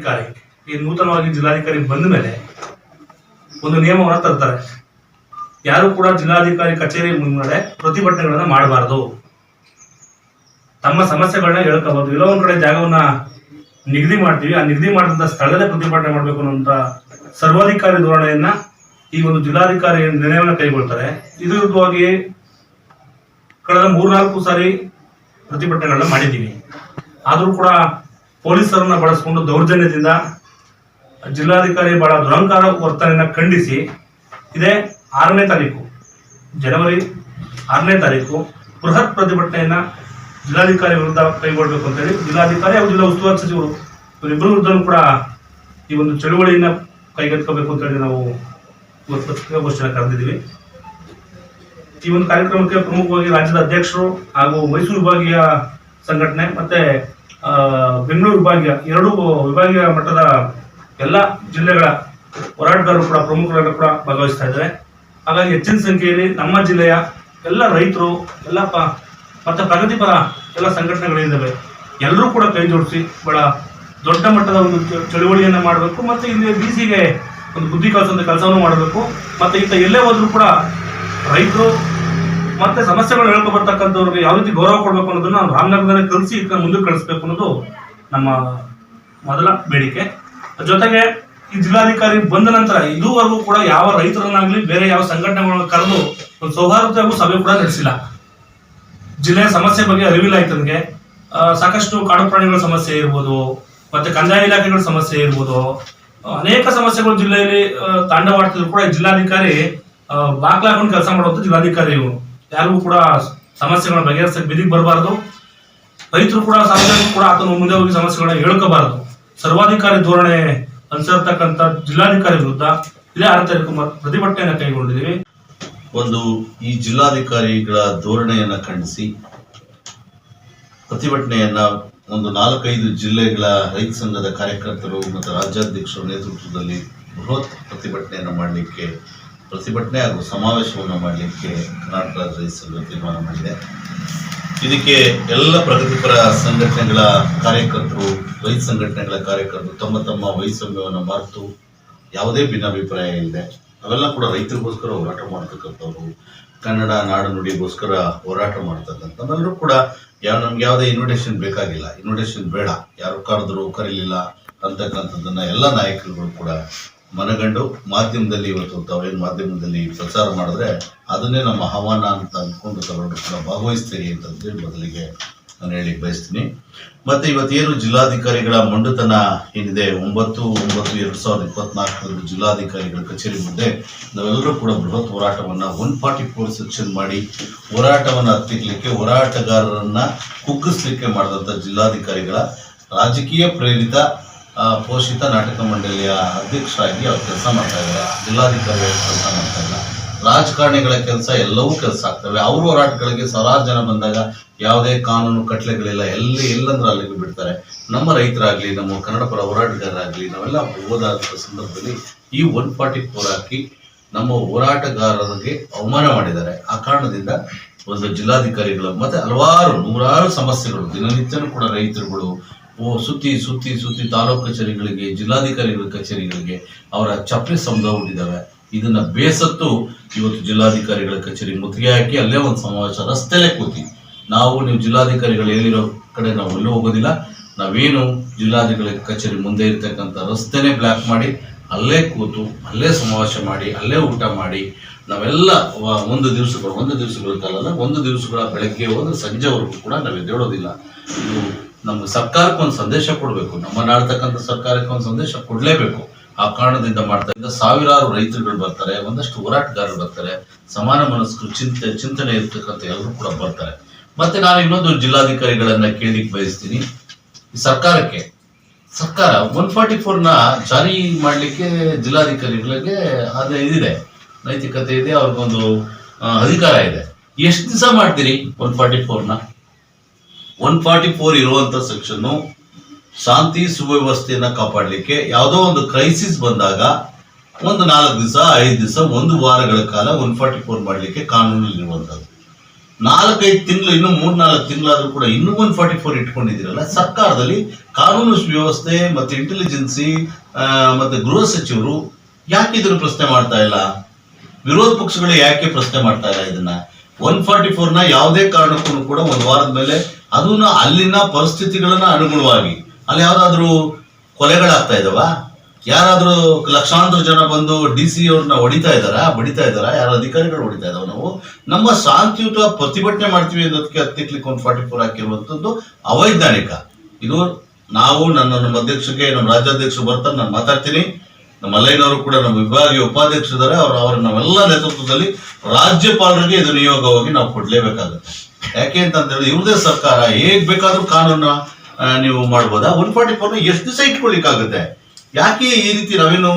ಜಿಲ್ಲಾಧಿಕಾರಿ ಈ ನೂತನವಾಗಿ ಜಿಲ್ಲಾಧಿಕಾರಿ ಬಂದ ಮೇಲೆ ಒಂದು ನಿಯಮವನ್ನು ತರ್ತಾರೆ. ಯಾರು ಕೂಡ ಜಿಲ್ಲಾಧಿಕಾರಿ ಕಚೇರಿ ಮುಂದೆ ಪ್ರತಿಭಟನೆಗಳನ್ನ ಮಾಡಬಾರದು, ತಮ್ಮ ಸಮಸ್ಯೆಗಳನ್ನ ಹೇಳ್ಕೋಬಹುದು. ಎಲ್ಲೋ ಒಂದ್ ಕಡೆ ಜಾಗವನ್ನ ನಿಗದಿ ಮಾಡ್ತೀವಿ, ಆ ನಿಗದಿ ಮಾಡಿದಂತ ಸ್ಥಳದಲ್ಲೇ ಪ್ರತಿಭಟನೆ ಮಾಡಬೇಕು ಅನ್ನುವಂತ ಸರ್ವಾಧಿಕಾರಿ ಧೋರಣೆಯನ್ನ ಈ ಒಂದು ಜಿಲ್ಲಾಧಿಕಾರಿ ನಿರ್ಣಯವನ್ನು ಕೈಗೊಳ್ತಾರೆ. ಇದು ವಿರುದ್ಧವಾಗಿ ಕಳೆದ 3-4 ಸಾರಿ ಪ್ರತಿಭಟನೆಗಳನ್ನ ಮಾಡಿದ್ದೀವಿ. ಆದರೂ ಕೂಡ ಪೊಲೀಸರನ್ನ ಬಳಸಿಕೊಂಡು ದೌರ್ಜನ್ಯದಿಂದ ಜಿಲ್ಲಾಧಿಕಾರಿ ಬಹಳ ದುರಂಕಾರ ವರ್ತನೆಯನ್ನ ಖಂಡಿಸಿ ಇದೇ 6ನೇ ತಾರೀಕು ಜನವರಿ 6ನೇ ತಾರೀಕು ಬೃಹತ್ ಪ್ರತಿಭಟನೆಯನ್ನ ಜಿಲ್ಲಾಧಿಕಾರಿ ವಿರುದ್ಧ ಕೈಗೊಳ್ಳಬೇಕು ಅಂತ ಹೇಳಿ ಜಿಲ್ಲಾಧಿಕಾರಿ ಹಾಗೂ ಜಿಲ್ಲಾ ಉಸ್ತುವಾರಿ ಸಚಿವರು ಇವರಿಬ್ಬರ ವಿರುದ್ಧನೂ ಕೂಡ ಈ ಒಂದು ಚಳುವಳಿಯನ್ನ ಕೈಗೆತ್ತಿಕೋಬೇಕು ಅಂತ ಹೇಳಿ ನಾವು ಇವತ್ತು ಪತ್ರಿಕಾಗೋಷ್ಠಿಯನ್ನು ಕರೆದಿದ್ದೀವಿ. ಈ ಒಂದು ಕಾರ್ಯಕ್ರಮಕ್ಕೆ ಪ್ರಮುಖವಾಗಿ ರಾಜ್ಯದ ಅಧ್ಯಕ್ಷರು ಹಾಗೂ ಮೈಸೂರು ವಿಭಾಗೀಯ ಸಂಘಟನೆ ಮತ್ತೆ ಬೆಂಗಳೂರು ವಿಭಾಗೀಯ 2 ವಿಭಾಗೀಯ ಮಟ್ಟದ ಎಲ್ಲ ಜಿಲ್ಲೆಗಳ ಹೋರಾಟಗಾರರು ಕೂಡ ಪ್ರಮುಖರು ಕೂಡ ಭಾಗವಹಿಸ್ತಾ ಇದ್ದಾರೆ. ಹಾಗಾಗಿ ಹೆಚ್ಚಿನ ಸಂಖ್ಯೆಯಲ್ಲಿ ನಮ್ಮ ಜಿಲ್ಲೆಯ ಎಲ್ಲ ರೈತರು ಎಲ್ಲ ಮತ್ತೆ ಪ್ರಗತಿಪರ ಎಲ್ಲ ಸಂಘಟನೆಗಳಿದ್ದಾವೆ. ಎಲ್ಲರೂ ಕೂಡ ಕೈ ಜೋಡಿಸಿ ಬಹಳ ದೊಡ್ಡ ಮಟ್ಟದ ಒಂದು ಚಳುವಳಿಯನ್ನ ಮಾಡಬೇಕು. ಮತ್ತೆ ಇಲ್ಲಿ ಬಿಸಿಗೆ ಒಂದು ಬುದ್ಧಿ ಕಲಿಸುವಂತ ಕೆಲಸವನ್ನು ಮಾಡಬೇಕು. ಮತ್ತೆ ಈತ ಎಲ್ಲೇ ಹೋದ್ರು ಕೂಡ ರೈತರು ಮತ್ತೆ ಸಮಸ್ಯೆಗಳು ಹೇಳ್ಕೊ ಬರ್ತಕ್ಕಂಥವ್ರಿಗೆ ಯಾವ ರೀತಿ ಗೌರವ ಕೊಡಬೇಕು ಅನ್ನೋದನ್ನ ನಾವು ರಾಮನಗರದಲ್ಲಿ ಕಲಿಸಿ ಇದನ್ನ ಮುಂದಕ್ಕೆ ಕಳಿಸ್ಬೇಕು ಅನ್ನೋದು ನಮ್ಮ ಮೊದಲ ಬೇಡಿಕೆ. ಜೊತೆಗೆ ಈ ಜಿಲ್ಲಾಧಿಕಾರಿ ಬಂದ ನಂತರ ಇದುವರೆಗೂ ಕೂಡ ಯಾವ ರೈತರನ್ನಾಗ್ಲಿ ಬೇರೆ ಯಾವ ಸಂಘಟನೆಗಳನ್ನು ಕರೆದು ಒಂದು ಸೌಹಾರ್ದತೆಗೂ ಸಭೆ ಕೂಡ ನಡೆಸಿಲ್ಲ. ಜಿಲ್ಲೆಯ ಸಮಸ್ಯೆ ಬಗ್ಗೆ ಅರಿವಿಲ್ಲ ಆಯ್ತನಿಗೆ. ಸಾಕಷ್ಟು ಕಾಡು ಪ್ರಾಣಿಗಳ ಸಮಸ್ಯೆ ಇರ್ಬೋದು, ಮತ್ತೆ ಕಂದಾಯ ಇಲಾಖೆಗಳ ಸಮಸ್ಯೆ ಇರ್ಬೋದು, ಅನೇಕ ಸಮಸ್ಯೆಗಳು ಜಿಲ್ಲೆಯಲ್ಲಿ ತಾಂಡವಾಡ್ತಿದ್ರು ಕೂಡ ಜಿಲ್ಲಾಧಿಕಾರಿ ಬಾಕ್ಲಾಕೊಂಡು ಕೆಲಸ ಮಾಡುವಂತ ಜಿಲ್ಲಾಧಿಕಾರಿ ಇವರು. ಯಾರಿಗೂ ಕೂಡ ಸಮಸ್ಯೆಗಳನ್ನ ಬಗೆಹರಿಸಕ್ಕೆ ಬಿದಿಗೆ ಬರಬಾರದು. ರೈತರು ಕೂಡ ಸಾರ್ವಜನಿಕರು ಕೂಡ ಆತನ ಮುಂದೆ ಹೋಗಿ ಸಮಸ್ಯೆಗಳನ್ನ ಹೇಳ್ಕೋಬಾರದು. ಸರ್ವಾಧಿಕಾರಿ ಧೋರಣೆ ಅನುಸರಿಸತಕ್ಕಂಥ ಜಿಲ್ಲಾಧಿಕಾರಿ ವಿರುದ್ಧ ಇದೇ 6 ತಾರೀಕು ಪ್ರತಿಭಟನೆಯನ್ನ ಕೈಗೊಂಡಿದ್ದೀವಿ. ಒಂದು ಈ ಜಿಲ್ಲಾಧಿಕಾರಿಗಳ ಧೋರಣೆಯನ್ನ ಖಂಡಿಸಿ ಪ್ರತಿಭಟನೆಯನ್ನ ಒಂದು 4-5 ಜಿಲ್ಲೆಗಳ ರೈತ ಸಂಘದ ಕಾರ್ಯಕರ್ತರು ಮತ್ತು ರಾಜ್ಯಾಧ್ಯಕ್ಷರ ನೇತೃತ್ವದಲ್ಲಿ ಬೃಹತ್ ಪ್ರತಿಭಟನೆಯನ್ನು ಮಾಡಲಿಕ್ಕೆ ಪ್ರತಿಭಟನೆ ಹಾಗೂ ಸಮಾವೇಶವನ್ನು ಮಾಡಲಿಕ್ಕೆ ಕರ್ನಾಟಕ ರಾಜ್ಯ ರೈತ ಸಂಘ ತೀರ್ಮಾನ ಮಾಡಿದೆ. ಇದಕ್ಕೆ ಎಲ್ಲ ಪ್ರಗತಿಪರ ಸಂಘಟನೆಗಳ ಕಾರ್ಯಕರ್ತರು, ರೈತ ಸಂಘಟನೆಗಳ ಕಾರ್ಯಕರ್ತರು ತಮ್ಮ ತಮ್ಮ ವೈಷಮ್ಯವನ್ನು ಮರೆತು ಯಾವುದೇ ಭಿನ್ನಾಭಿಪ್ರಾಯ ಇಲ್ಲದೆ ಅವೆಲ್ಲ ಕೂಡ ರೈತರಿಗೋಸ್ಕರ ಹೋರಾಟ ಮಾಡ್ತಕ್ಕಂಥವ್ರು, ಕನ್ನಡ ನಾಡು ನುಡಿಗೋಸ್ಕರ ಹೋರಾಟ ಮಾಡ್ತಕ್ಕಂಥ ನಾವೆಲ್ಲರೂ ಕೂಡ ನಮ್ಗೆ ಯಾವುದೇ ಇನ್ವಿಟೇಷನ್ ಬೇಕಾಗಿಲ್ಲ, ಇನ್ವಿಟೇಷನ್ ಬೇಡ, ಯಾರು ಕರೆದ್ರು ಕರೀಲಿಲ್ಲ ಅಂತಕ್ಕಂಥದ್ದನ್ನ ಎಲ್ಲ ನಾಯಕರುಗಳು ಕೂಡ ಮನಗಂಡು ಮಾಧ್ಯಮದಲ್ಲಿ ಇವತ್ತು ತಾವೇನು ಮಾಧ್ಯಮದಲ್ಲಿ ಪ್ರಚಾರ ಮಾಡಿದ್ರೆ ಅದನ್ನೇ ನಮ್ಮ ಆಹ್ವಾನ ಅಂತ ಅಂದ್ಕೊಂಡು ತಗೊಂಡು ಕೂಡ ಭಾಗವಹಿಸ್ತೀರಿ ಅಂತಂದೇಳಿ ಮೊದಲಿಗೆ ನಾನು ಹೇಳಿ ಬಯಸ್ತೀನಿ. ಮತ್ತೆ ಇವತ್ತೇನು ಜಿಲ್ಲಾಧಿಕಾರಿಗಳ ಮೊಂಡುತನ ಏನಿದೆ 9/9/2024 ಜಿಲ್ಲಾಧಿಕಾರಿಗಳ ಕಚೇರಿ ಮುಂದೆ ನಾವೆಲ್ಲರೂ ಕೂಡ ಬೃಹತ್ ಹೋರಾಟವನ್ನ 144 ಸೆಕ್ಷನ್ ಮಾಡಿ ಹೋರಾಟವನ್ನ ಹತ್ತಿಕ್ಲಿಕ್ಕೆ, ಹೋರಾಟಗಾರರನ್ನ ಕುಗ್ಗಿಸ್ಲಿಕ್ಕೆ ಮಾಡಿದಂಥ ಜಿಲ್ಲಾಧಿಕಾರಿಗಳ ರಾಜಕೀಯ ಪ್ರೇರಿತ ಪೋಷಿತ ನಾಟಕ ಮಂಡಳಿಯ ಅಧ್ಯಕ್ಷರಾಗಿ ಅವ್ರು ಕೆಲಸ ಮಾಡ್ತಾ ಇದ್ದಾರೆ. ಜಿಲ್ಲಾಧಿಕಾರಿಗಳು ಕೆಲಸ ಮಾಡ್ತಾ ಇಲ್ಲ. ರಾಜಕಾರಣಿಗಳ ಕೆಲಸ ಎಲ್ಲವೂ ಕೆಲಸ ಆಗ್ತವೆ. ಅವ್ರ ಹೋರಾಟಗಳಿಗೆ ಸಾವಿರಾರು ಜನ ಬಂದಾಗ ಯಾವುದೇ ಕಾನೂನು ಕಟ್ಲೆಗಳಿಲ್ಲ, ಎಲ್ಲಂದ್ರೆ ಅಲ್ಲಿಗೆ ಬಿಡ್ತಾರೆ. ನಮ್ಮ ರೈತರಾಗ್ಲಿ, ನಮ್ಮ ಕನ್ನಡ ಪರ ಹೋರಾಟಗಾರರಾಗ್ಲಿ ನಾವೆಲ್ಲ ಹೋದಾದ ಸಂದರ್ಭದಲ್ಲಿ ಈ 144 ಹಾಕಿ ನಮ್ಮ ಹೋರಾಟಗಾರರಿಗೆ ಅವಮಾನ ಮಾಡಿದ್ದಾರೆ. ಆ ಕಾರಣದಿಂದ ಒಂದು ಜಿಲ್ಲಾಧಿಕಾರಿಗಳು ಮತ್ತೆ ಹಲವಾರು 100 ಸಮಸ್ಯೆಗಳು ದಿನನಿತ್ಯನೂ ಕೂಡ ರೈತರುಗಳು ಸುತ್ತಿ ಸುತ್ತಿ ಸುತ್ತಿ ತಾಲೂಕು ಕಚೇರಿಗಳಿಗೆ, ಜಿಲ್ಲಾಧಿಕಾರಿಗಳ ಕಚೇರಿಗಳಿಗೆ ಅವರ ಚಪ್ಪಲಿ ಸಮುದಾಯಿದ್ದಾವೆ. ಇದನ್ನ ಬೇಸತ್ತು ಇವತ್ತು ಜಿಲ್ಲಾಧಿಕಾರಿಗಳ ಕಚೇರಿ ಮುತ್ತಿಗೆ ಹಾಕಿ ಅಲ್ಲೇ ಒಂದು ಸಮಾವೇಶ ರಸ್ತೆಲೇ ಕೂತಿ ನೀವು ಜಿಲ್ಲಾಧಿಕಾರಿಗಳು ಹೇಳಿರೋ ಕಡೆ ನಾವು ಎಲ್ಲೂ ಹೋಗೋದಿಲ್ಲ, ನಾವೇನು ಜಿಲ್ಲಾಧಿಕಾರಿ ಕಚೇರಿ ಮುಂದೆ ಇರ್ತಕ್ಕಂಥ ರಸ್ತೆನೇ ಬ್ಲಾಕ್ ಮಾಡಿ ಅಲ್ಲೇ ಕೂತು ಅಲ್ಲೇ ಸಮಾವೇಶ ಮಾಡಿ ಅಲ್ಲೇ ಊಟ ಮಾಡಿ ನಾವೆಲ್ಲ ಒಂದು ದಿವಸಗಳ ಕಾಲಲ್ಲ, 1 ದಿವಸಗಳ ಬೆಳಗ್ಗೆ ಹೋದ್ರೆ ಸಂಜೆವರೆಗೂ ಕೂಡ ನಾವು ಎದ್ದೇಳೋದಿಲ್ಲ. ಇದು ನಮ್ಮ ಸರ್ಕಾರಕ್ಕೆ ಒಂದು ಸಂದೇಶ ಕೊಡಬೇಕು, ನಮ್ಮ ನಾಡ್ತಕ್ಕಂಥ ಸರ್ಕಾರಕ್ಕೆ ಒಂದು ಸಂದೇಶ ಕೊಡಲೇಬೇಕು. ಆ ಕಾರಣದಿಂದ ಮಾಡ್ತಾ ಇದ್ದ ಸಾವಿರಾರು ರೈತರುಗಳು ಬರ್ತಾರೆ, ಒಂದಷ್ಟು ಹೋರಾಟಗಾರರು ಬರ್ತಾರೆ, ಸಮಾನ ಮನಸ್ಕರು ಚಿಂತನೆ ಇರ್ತಕ್ಕಂಥ ಎಲ್ಲರೂ ಕೂಡ ಬರ್ತಾರೆ. ಮತ್ತೆ ನಾನು ಇನ್ನೊಂದು ಜಿಲ್ಲಾಧಿಕಾರಿಗಳನ್ನ ಕೇಳಲಿಕ್ಕೆ ಬಯಸ್ತೀನಿ. ಈ ಸರ್ಕಾರ 144ನ ಜಾರಿ ಮಾಡಲಿಕ್ಕೆ ಜಿಲ್ಲಾಧಿಕಾರಿಗಳಿಗೆ ಅದೇ ಇದಿದೆ, ನೈತಿಕತೆ ಇದೆ, ಅವ್ರಿಗೊಂದು ಅಧಿಕಾರ ಇದೆ. ಎಷ್ಟು ದಿವಸ ಮಾಡ್ತೀರಿ 144ನ? 144 ಇರುವಂತ ಸೆಕ್ಷನ್ ಶಾಂತಿ ಸುವ್ಯವಸ್ಥೆಯನ್ನ ಕಾಪಾಡಲಿಕ್ಕೆ ಯಾವುದೋ ಒಂದು ಕ್ರೈಸಿಸ್ ಬಂದಾಗ ಒಂದು 4 ದಿವಸ 5 ದಿವಸ 1 ವಾರಗಳ ಕಾಲ 144 ಮಾಡಲಿಕ್ಕೆ ಕಾನೂನಲ್ಲಿ ಇರುವಂತದ್ದು. 4-5 ತಿಂಗಳು, ಇನ್ನು 3-4 ತಿಂಗಳಾದ್ರೂ ಕೂಡ ಇನ್ನೂ 144 ಇಟ್ಕೊಂಡಿದ್ದೀರಲ್ಲ. ಸರ್ಕಾರದಲ್ಲಿ ಕಾನೂನು ವ್ಯವಸ್ಥೆ ಮತ್ತೆ ಇಂಟೆಲಿಜೆನ್ಸಿ ಮತ್ತೆ ಗೃಹ ಸಚಿವರು ಯಾಕೆ ಇದನ್ನು ಪ್ರಶ್ನೆ ಮಾಡ್ತಾ ಇಲ್ಲ? ವಿರೋಧ ಪಕ್ಷಗಳು ಯಾಕೆ ಪ್ರಶ್ನೆ ಮಾಡ್ತಾ ಇಲ್ಲ ಇದನ್ನ? 144ನ ಯಾವುದೇ ಕಾರಣಕ್ಕೂ ಕೂಡ ಒಂದು ವಾರದ ಮೇಲೆ ಅದನ್ನ ಅಲ್ಲಿನ ಪರಿಸ್ಥಿತಿಗಳನ್ನ ಅನುಗುಣವಾಗಿ, ಅಲ್ಲಿ ಯಾವ್ದಾದ್ರು ಕೊಲೆಗಳಾಗ್ತಾ ಇದಾವ? ಯಾರಾದ್ರೂ ಲಕ್ಷಾಂತರ ಜನ ಬಂದು DC ಅವ್ರನ್ನ ಬಡಿತಾ ಇದಾರ? ಯಾರು ಅಧಿಕಾರಿಗಳು ಹೊಡಿತಾ ಇದಾವ? ನಾವು ನಮ್ಮ ಶಾಂತಿಯುತ ಪ್ರತಿಭಟನೆ ಮಾಡ್ತೀವಿ ಅನ್ನೋದಕ್ಕೆ ಹತ್ತಿಕ್ಲಿಕ್ಕೆ 144 ಹಾಕಿರುವಂತದ್ದು ಅವೈಜ್ಞಾನಿಕ. ಇದು ನಾವು ನಮ್ಮ ಅಧ್ಯಕ್ಷರಿಗೆ, ನಮ್ಮ ರಾಜ್ಯಾಧ್ಯಕ್ಷರು ಬರ್ತಾರೆ, ನಾನು ಮಾತಾಡ್ತೀನಿ. ನಮ್ಮ ಮಲ್ಲಯ್ಯನವರು ಕೂಡ ನಮ್ಮ ವಿಭಾಗೀಯ ಉಪಾಧ್ಯಕ್ಷರಿದ್ದಾರೆ, ಅವ್ರ ನಾವೆಲ್ಲ ನೇತೃತ್ವದಲ್ಲಿ ರಾಜ್ಯಪಾಲರಿಗೆ ಇದು ನಿಯೋಗವಾಗಿ ನಾವು ಕೊಡ್ಲೇಬೇಕಾಗುತ್ತೆ. ಯಾಕೆ ಅಂತ ಹೇಳಿದ್ರೆ ಇವ್ರದೇ ಸರ್ಕಾರ, ಹೇಗ್ ಬೇಕಾದ್ರೂ ಕಾನೂನ ನೀವು ಮಾಡ್ಬೋದಾ? 144ನ ಎಷ್ಟು ದಿವಸ ಇಟ್ಕೊಳ್ಲಿಕ್ಕಾಗುತ್ತೆ? ಯಾಕೆ ಈ ರೀತಿ? ನಾವೇನು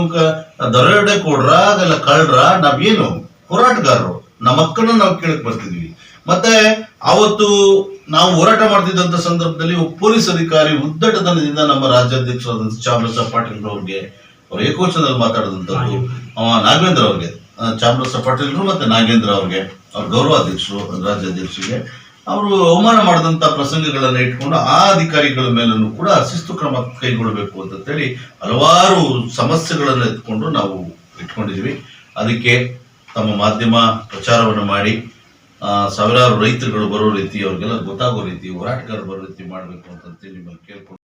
ದರೋಡೆ ಕೊಡ್ರ ಅದೆಲ್ಲ ಕಳ್ರ? ನಾವೇನು ಹೋರಾಟಗಾರರು, ನಮ್ಮ ಮಕ್ಕಳನ್ನ ನಾವು ಕೇಳಕ್ ಬರ್ತಿದ್ವಿ. ಮತ್ತೆ ಅವತ್ತು ನಾವು ಹೋರಾಟ ಮಾಡ್ತಿದ್ದಂತ ಸಂದರ್ಭದಲ್ಲಿ ಪೊಲೀಸ್ ಅಧಿಕಾರಿ ಉದ್ದಟತನದಿಂದ ನಮ್ಮ ರಾಜ್ಯಾಧ್ಯಕ್ಷರಾದಂತ ಚಾಮರಾಜ ಪಾಟೀಲ್ ಅವ್ರಿಗೆ, ಅವ್ರು ಏಕವಚನದಲ್ಲಿ ಮಾತಾಡಿದಂಥದ್ದು, ನಾಗೇಂದ್ರ ಅವ್ರಿಗೆ, ಚಾಮರಾಜ ಪಾಟೀಲ್ರು ಮತ್ತೆ ನಾಗೇಂದ್ರ ಅವ್ರಿಗೆ, ಅವ್ರ ಗೌರವಾಧ್ಯಕ್ಷರು, ರಾಜ್ಯಾಧ್ಯಕ್ಷರಿಗೆ ಅವರು ಅವಮಾನ ಮಾಡಿದಂತ ಪ್ರಸಂಗಗಳನ್ನ ಇಟ್ಕೊಂಡು ಆ ಅಧಿಕಾರಿಗಳ ಮೇಲೂ ಕೂಡ ಶಿಸ್ತು ಕ್ರಮ ಕೈಗೊಳ್ಳಬೇಕು ಅಂತ ಹೇಳಿ ಹಲವಾರು ಸಮಸ್ಯೆಗಳನ್ನು ಎತ್ಕೊಂಡು ನಾವು ಇಟ್ಕೊಂಡಿದ್ವಿ. ಅದಕ್ಕೆ ತಮ್ಮ ಮಾಧ್ಯಮ ಪ್ರಚಾರವನ್ನು ಮಾಡಿ ಸಾವಿರಾರು ರೈತರುಗಳು ಬರೋ ರೀತಿ, ಅವ್ರಿಗೆಲ್ಲ ಗೊತ್ತಾಗೋ ರೀತಿ, ಹೋರಾಟಗಾರರು ಬರೋ ರೀತಿ ಮಾಡಬೇಕು ಅಂತ ನಿಮ್ಮಲ್ಲಿ ಕೇಳ್ಕೊಂಡು